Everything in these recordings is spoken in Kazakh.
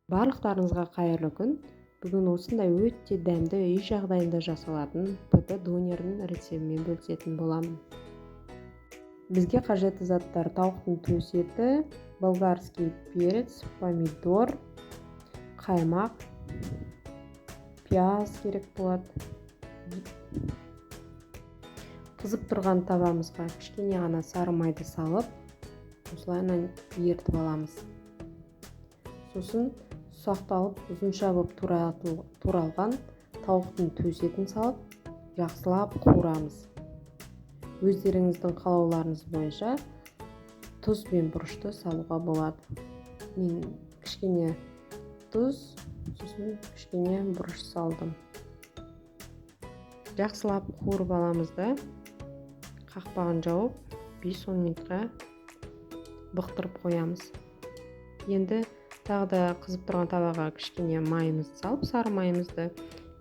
Барлықтарыңызға қайырлы күн. Бүгін осындай өте дәмді үй жағдайында жасалатын ПП донердің рецептімен бөлісетін боламын. Бізге қажетті заттар: тауықтың төс еті, болгарский перец, помидор, қаймақ, пияз керек болады. Қызып тұрған табамызға кішкене ғана сары майды салып, осылайынан ертіп аламыз. Сосын ұсақталып ұзынша болып туралған тауықтың төс етін салып, жақсылап қуырамыз. Өздеріңіздің қалауларыңыз бойынша тұз бен бұрышты салуға болады. Мен кішкене тұз, сосын кішкене бұрыш салдым. Жақсылап қуырып аламыз да қақпағын жауып 5-10 минутқа бұқтырып қоямыз. Енді тағы да қызып тұрған табаға кішкене майымызды салып, сары майымызды,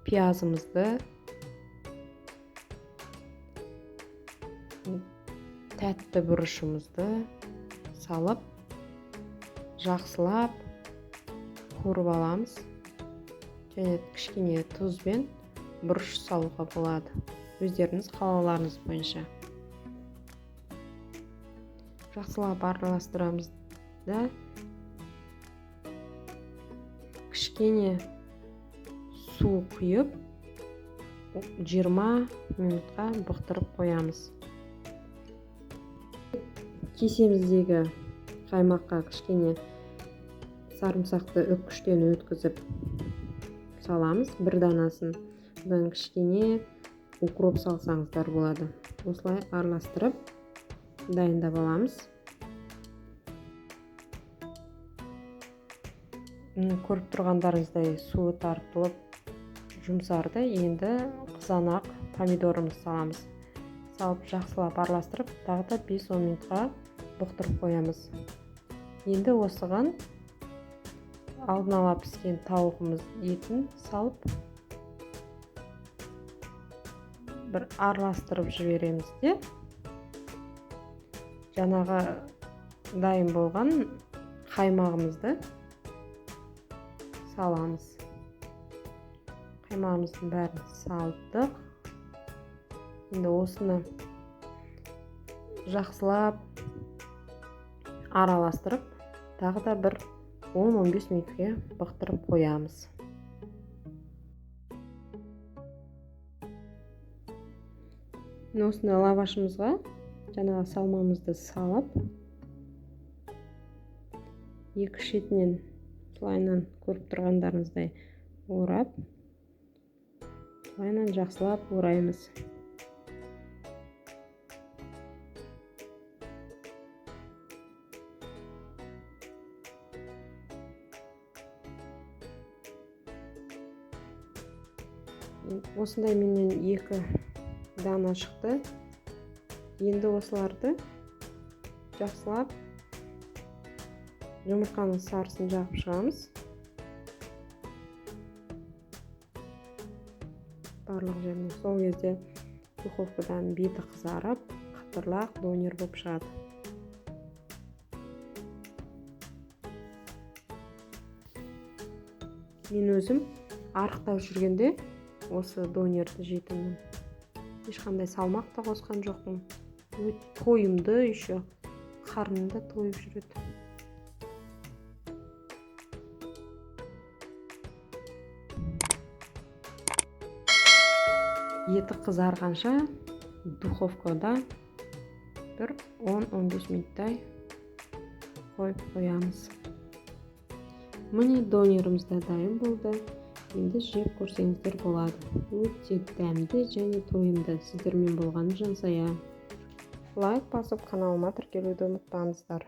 пиязымызды, тәтті бұрышымызды салып, жақсылап қуырып аламыз. Және кішкене тұз бен бұрыш салуға болады, өздеріңіз қалауларыңыз бойынша. Жақсылап араластырамыз да кішкене су құйып 20 минутқа бұқтырып қоямыз. Кесеміздегі қаймаққа кішкене сарымсақты үккіштен өткізіп саламыз, бір данасын. Одан кішкене укроп салсаңыздар болады. Осылай араластырып дайындап аламыз. Көріп тұрғандарыңыздай суы тартылып жұмсарды. Енді қызанақ помидорымызды саламыз. Салып жақсылап араластырып, тағы да 5-10 минутқа бұқтырып қоямыз. Енді осыған алдын ала піскен тауығымыз етін салып бір араластырып жібереміз де жаңағы дайын болған қаймағымызды саламыз. Қаймағымыздың бәрін салдық. Енді осыны жақсылап араластырып, тағы да бір 10-15 минутке бұқтырып қоямыз. Осыны лавашымызға жаңағы салмамызды салып, екі шетінен солайынан көріп тұрғандарыңыздай орап, солайынан жақсылап ораймыз. Осындай менен 2 дана шықты. Енді осыларды жақсылап жұмыртқаның сарысын жағып шығамыз. Барлық жеріне. Сол кезде духовкадан беті қызарып, қатырлақ донер болып шығады. Мен өзім арықтап жүргенде осы донерді жейтінмін. Ешқандай салмақ та қосқан жоқпын. Тойымды еще қарнымда тойып жүреді. Еті қызарғанша духовкада бір 10-15 минуттай қойып қоямыз. Міне донеріміз да дайын болды. Енді жеп көрсеңіздер болады. Өте дәмді және тойымды. Сіздермен болғаны жансая. Лайк басып, каналыма тіркелуді ұмытпаңыздар.